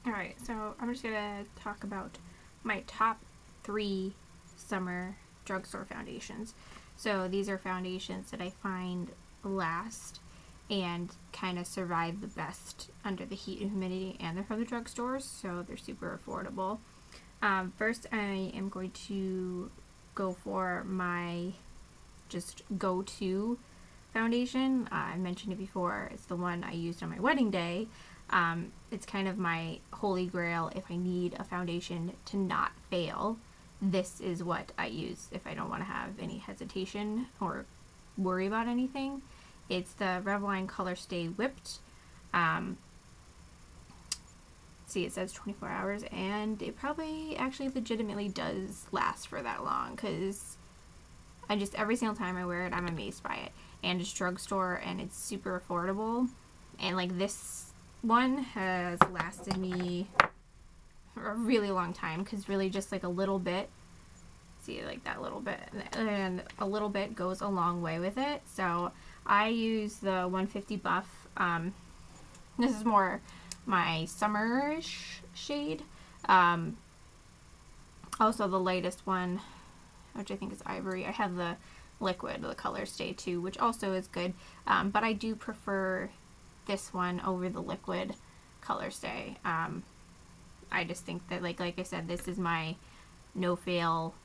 Alright, so I'm just gonna talk about my top 3 summer drugstore foundations. So these are foundations that I find last and kind of survive the best under the heat and humidity, and they're from the drugstores, so they're super affordable. First, I am going to go for my just go-to foundation. I mentioned it before. It's the one I used on my wedding day. It's kind of my holy grail if I need a foundation to not fail. This is what I use if I don't want to have any hesitation or worry about anything. It's the Revlon Color Stay Whipped. See, it says 24 hours, and it probably actually legitimately does last for that long, because I just, every single time I wear it, I'm amazed by it. And it's drugstore, and it's super affordable. And like this one has lasted me a really long time, because really just like a little bit, see, like that little bit, and a little bit goes a long way with it. So I use the 150 Buff. This is more my summerish shade. Also the latest one, which I think is Ivory. I have the liquid, the Color Stay too, which also is good. But I do prefer this one over the liquid Color Stay. I just think that, like I said, this is my no fail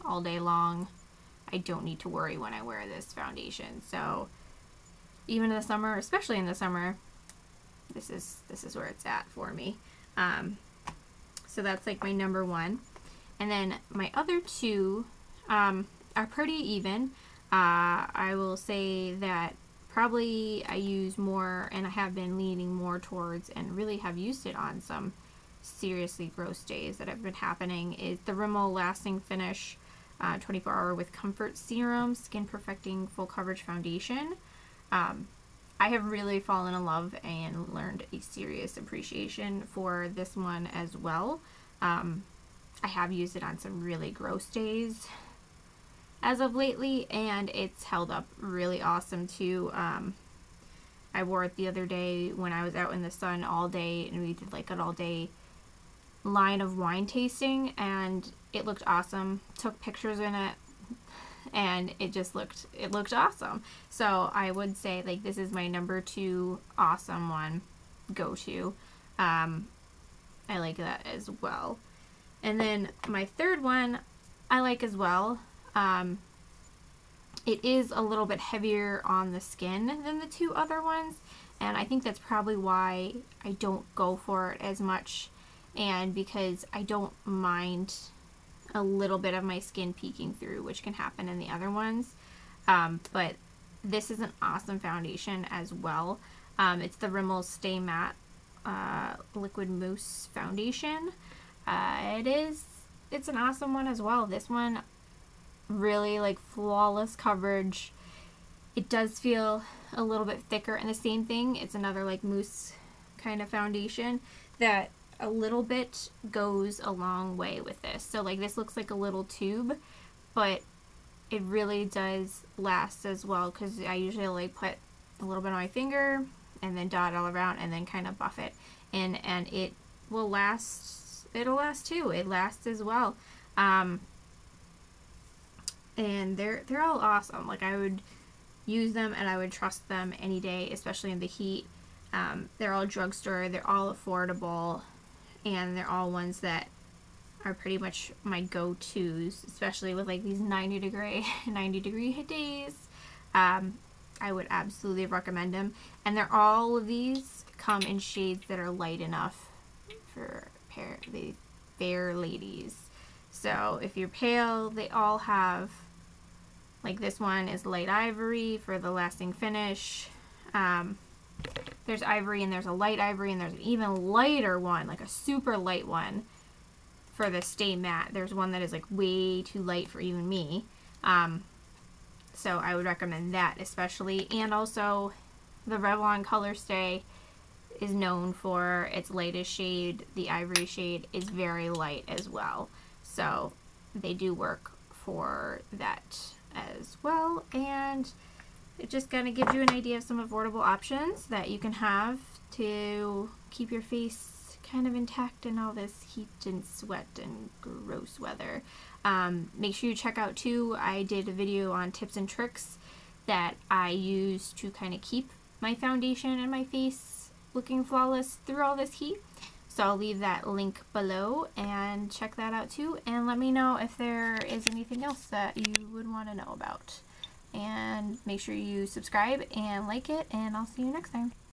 all day long. I don't need to worry when I wear this foundation. So even in the summer, especially in the summer, this is where it's at for me. So that's like my number one. And then my other two are pretty even. I will say that probably I use more, and I have been leaning more towards, and really have used it on some seriously gross days that have been happening, is the Rimmel Lasting Finish 24 Hour with Comfort Serum Skin Perfecting Full Coverage Foundation. I have really fallen in love and learned a serious appreciation for this one as well. I have used it on some really gross days as of lately, and it's held up really awesome too. I wore it the other day when I was out in the sun all day, and we did like an all day line of wine tasting, and it looked awesome. Took pictures in it, and it looked awesome. So I would say, like, this is my number 2 awesome one go to. I like that as well. And then my third one I like as well. It is a little bit heavier on the skin than the 2 other ones, and I think that's probably why I don't go for it as much, and because I don't mind a little bit of my skin peeking through, which can happen in the other ones. But this is an awesome foundation as well. It's the Rimmel Stay Matte Liquid Mousse Foundation. It's an awesome one as well. This one really, like, flawless coverage. It does feel a little bit thicker, and the same thing, it's another like mousse kind of foundation that a little bit goes a long way with this. So like this looks like a little tube, but it really does last as well, because I usually like put a little bit on my finger and then dot it all around and then kind of buff it in, and it will last. It'll last too. It lasts as well. And they're all awesome. Like, I would use them and I would trust them any day, especially in the heat. They're all drugstore. They're all affordable. And they're all ones that are pretty much my go-tos, especially with like these 90 degree days. I would absolutely recommend them. And all of these come in shades that are light enough for the fair ladies. So if you're pale, they all have, like, this one is light ivory for the lasting finish. There's ivory, and there's a light ivory, and there's an even lighter one, like a super light one for the Stay Matte. There's one that is like way too light for even me. So I would recommend that especially. And also the Revlon Color Stay is known for its lightest shade. The ivory shade is very light as well. So they do work for that as well. And it just kind of gives you an idea of some affordable options that you can have to keep your face kind of intact in all this heat and sweat and gross weather. Make sure you check out too, I did a video on tips and tricks that I use to kind of keep my foundation and my face looking flawless through all this heat. So I'll leave that link below and check that out too, and let me know if there is anything else that you would want to know about. And make sure you subscribe and like it, and I'll see you next time.